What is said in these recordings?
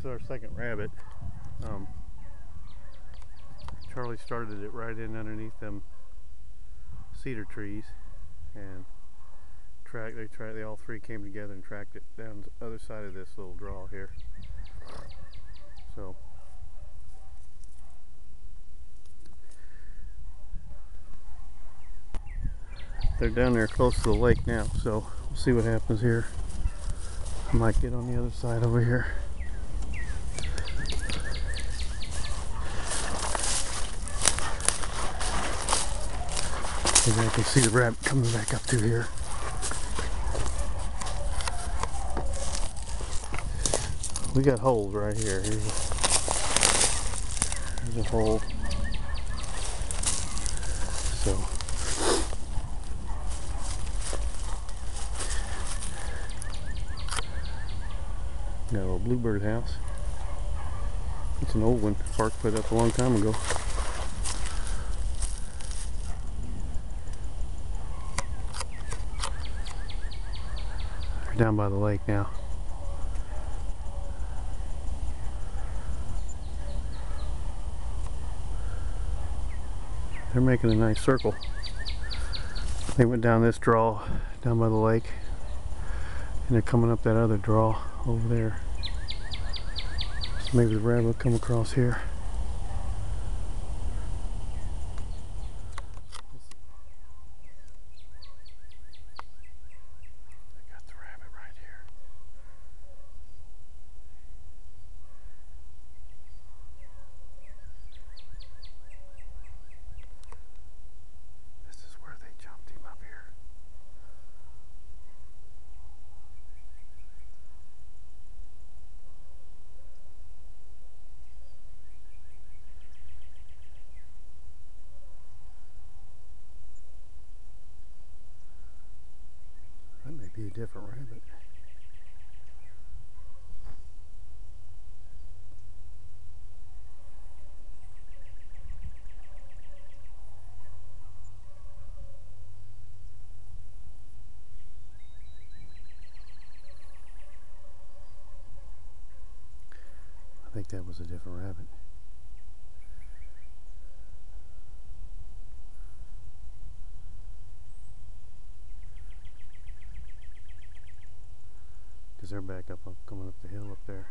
is our second rabbit. Charlie started it right in underneath them cedar trees, and they all three came together and tracked it down the other side of this little draw here. So they're down there close to the lake now, so we'll see what happens here. I might get on the other side over here. Maybe I can see the rabbit coming back up through here. We got holes right here. Here's a hole. So got a little bluebird house. It's an old one. Park put up a long time ago. We're down by the lake now. They're making a nice circle. They went down this draw down by the lake, and they're coming up that other draw over there. So maybe the rabbit will come across here. I got the rabbit right here. This is where they jumped him up here. That may be a different rabbit. I think that was a different rabbit. Because they're back up, coming up the hill up there.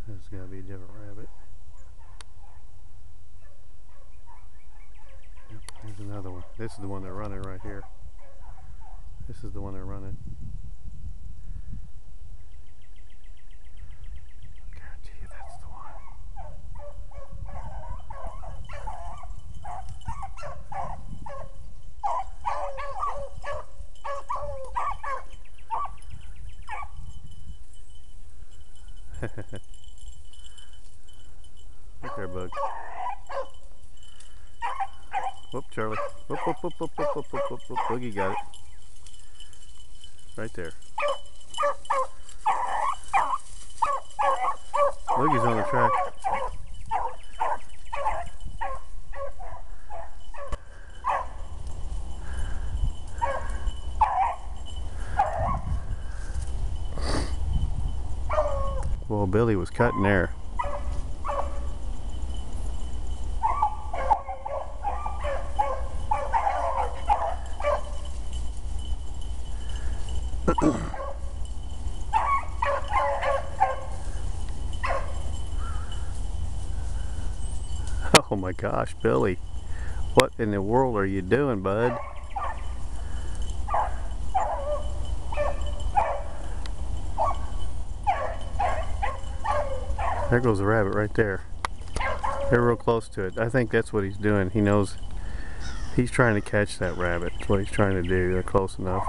This has got to be a different rabbit. Yep, there's another one. This is the one they're running right here. This is the one they're running. I guarantee you that's the one. Look there, bug. Whoop, Charlie. Whoop, whoop, whoop, whoop, whoop, whoop, whoop, whoop, whoop. Boogie got it. Right there. Boogie's on the track. Well, Billy was cutting there. Oh my gosh, Billy. What in the world are you doing, bud? There goes the rabbit right there. They're real close to it. I think that's what he's doing. He knows he's trying to catch that rabbit. That's what he's trying to do. They're close enough.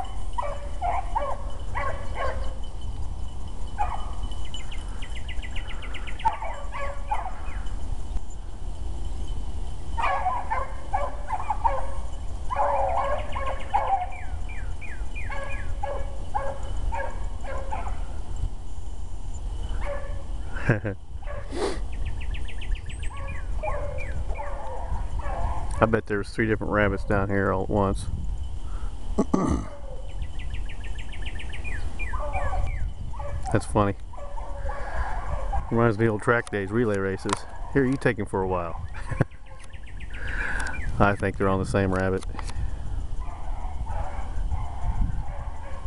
I bet there's 3 different rabbits down here all at once. That's funny. Reminds me of old track days, relay races. Here, you take him for a while. I think they're on the same rabbit.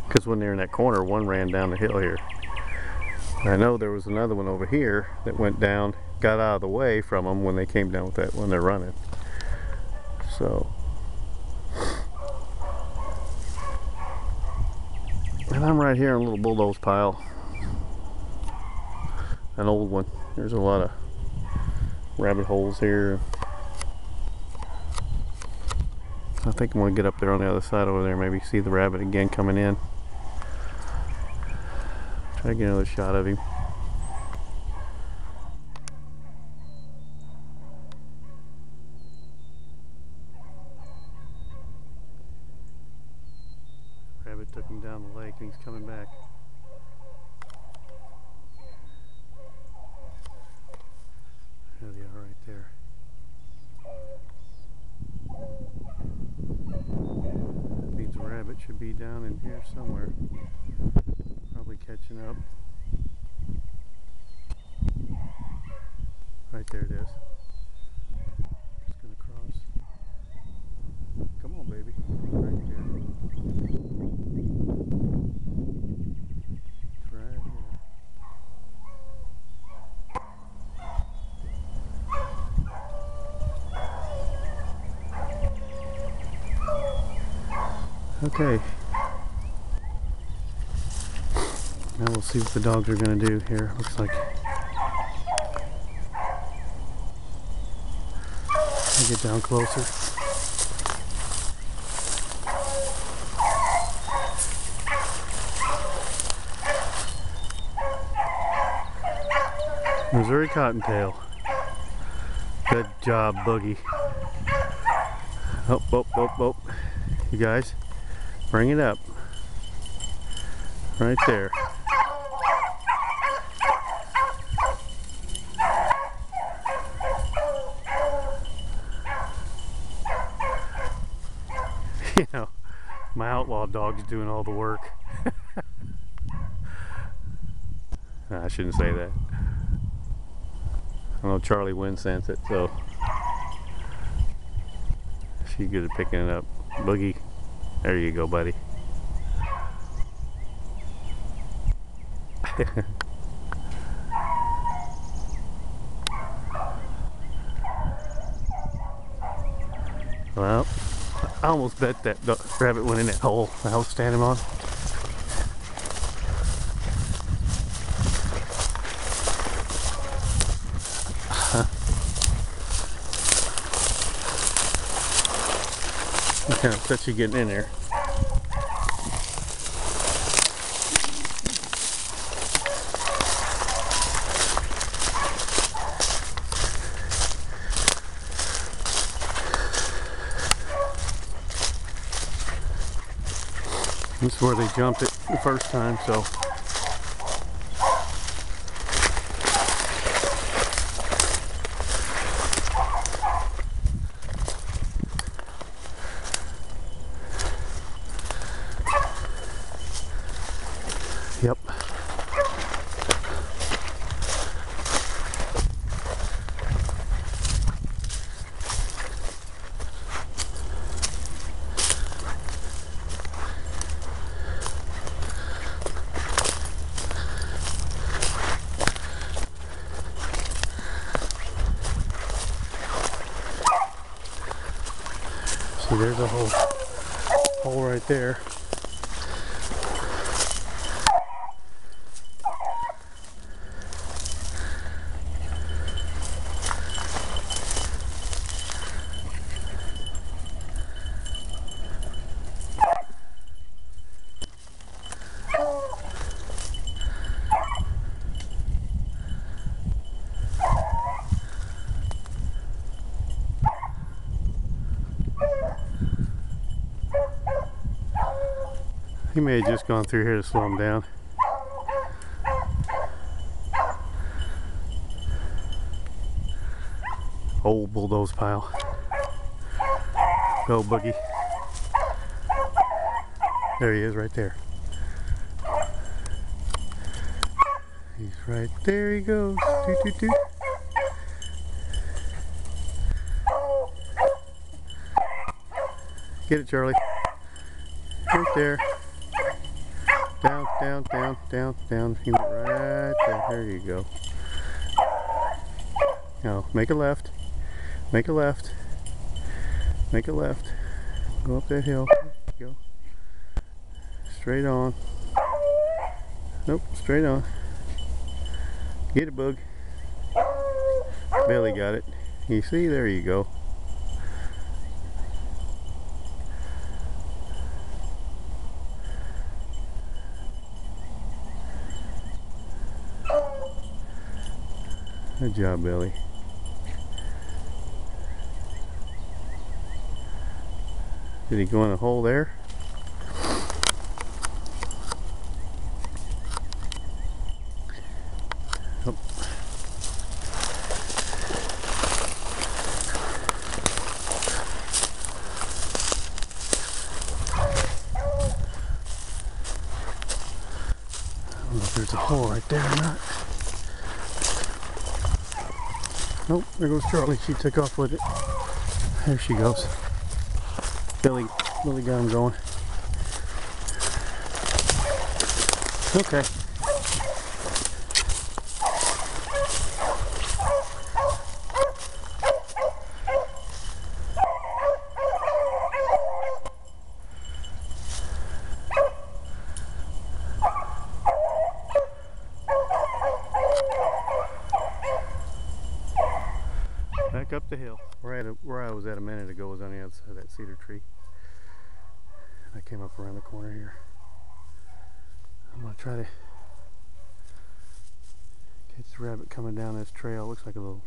Because when they're in that corner, one ran down the hill here. I know there was another one over here that went down, got out of the way from them when they came down with that when they're running. So, and I'm right here in a little bulldoze pile, an old one. There's a lot of rabbit holes here. I think I'm going to get up there on the other side over there, maybe see the rabbit again coming in. Try to get another shot of him. Rabbit took him down the lake and he's coming back. There they are right there. Means the rabbit should be down in here somewhere. Probably catching up. Right there it is. Just gonna cross. Come on, baby. Right there. It's right here. Okay. Now we'll see what the dogs are going to do here. Looks like I get down closer. Missouri Cottontail. Good job, Boogie. Oh, oh, oh, oh. You guys, bring it up. Right there. You know, my outlaw dog's doing all the work. I shouldn't say that. I know Charlie Wynn sent it, so she's good at picking it up. Boogie, there you go, buddy. Well, I almost bet that rabbit went in that hole I was standing on. I kind of touch you getting in there. This is where they jumped it the first time, so yep. See, there's a hole right there. He may have just gone through here to slow him down. Old bulldoze pile. Go, Boogie. There he is, right there. He's right there. He goes. Toot, toot, toot. Get it, Charlie. Right there. Down, down, down, down, down. He went right there. There you go. Now, make a left. Make a left. Make a left. Go up that hill. Go. Straight on. Nope, straight on. Get it, Bug. Billy got it. You see? There you go. Good job, Billy. Did he go in a hole there? Oh. I don't know if there's a hole right there or not. Nope, there goes Charlie. She took off with it. There she goes. Billy got him going. Okay. Back up the hill. Where I was at a minute ago was on the other side of that cedar tree. I came up around the corner here. I'm going to try to catch the rabbit coming down this trail. Looks like a little...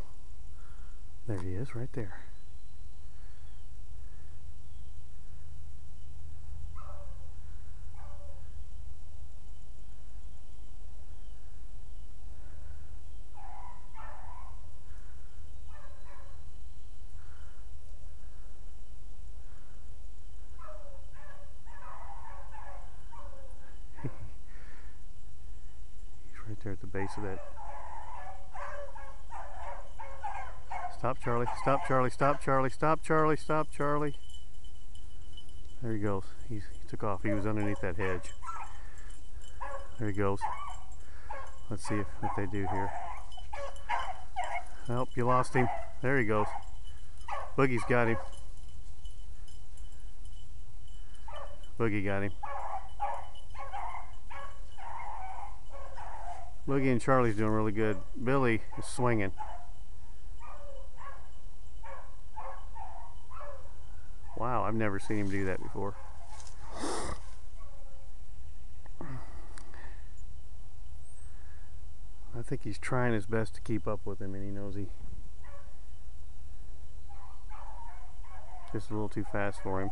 There he is, right there. Right there at the base of that. Stop, Charlie. Stop, Charlie. Stop, Charlie. Stop, Charlie. Stop, Charlie. There he goes. He took off. He was underneath that hedge. There he goes. Let's see what they do here. Nope, you lost him. There he goes. Boogie's got him. Boogie got him. Boogie and Charlie's doing really good. Billy is swinging. Wow, I've never seen him do that before. I think he's trying his best to keep up with him, and he knows he just a little too fast for him.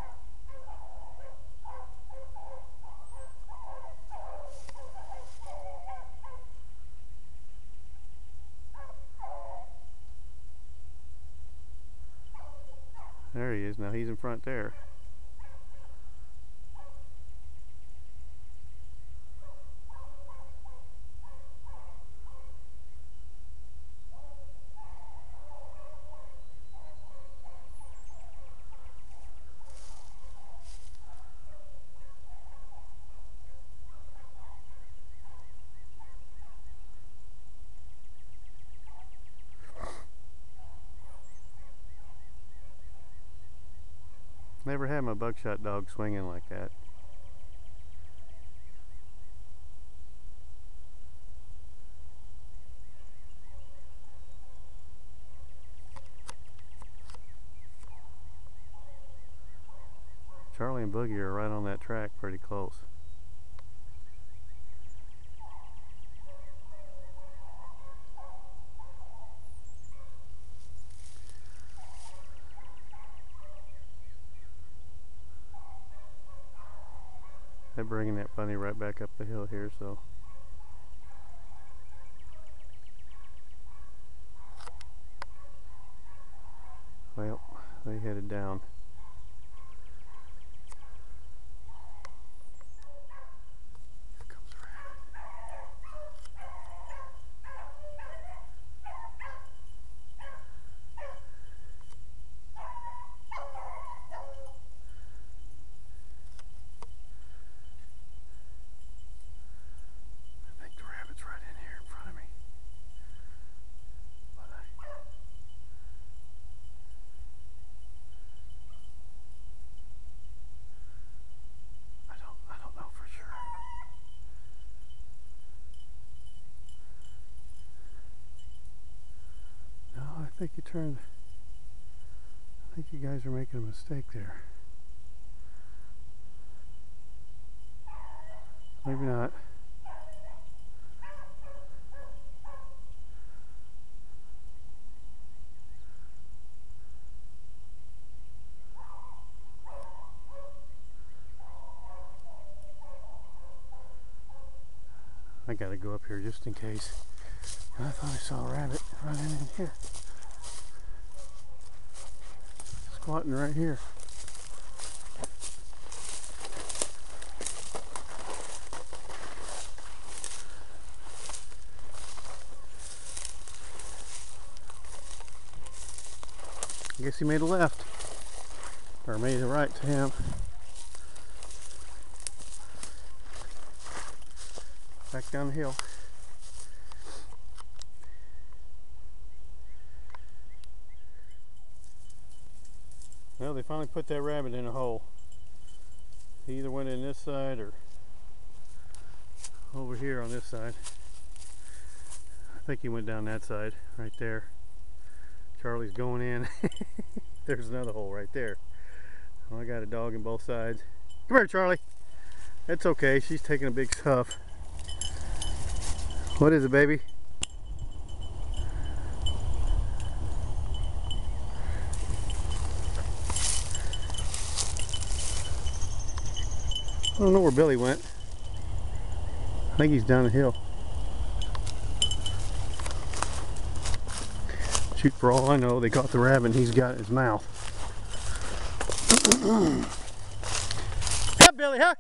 There he is. Now he's in front there. Never had my buckshot dog swinging like that. Charlie and Boogie are right on that track pretty close. They're bringing that bunny right back up the hill here, so well, they headed down. think you turned. I think you guys are making a mistake there. Maybe not. I gotta go up here just in case. I thought I saw a rabbit running in here. Squatting right here. I guess he made a left. Or made a right to him. Back down the hill. Well, they finally put that rabbit in a hole. He either went in this side or over here on this side. I think he went down that side, right there. Charlie's going in. There's another hole right there. Well, I got a dog on both sides. Come here, Charlie. It's okay, she's taking a big huff. What is it, baby? I don't know where Billy went. I think he's down the hill. Shoot, for all I know, they caught the rabbit and he's got it in his mouth. Yeah, Billy, huh?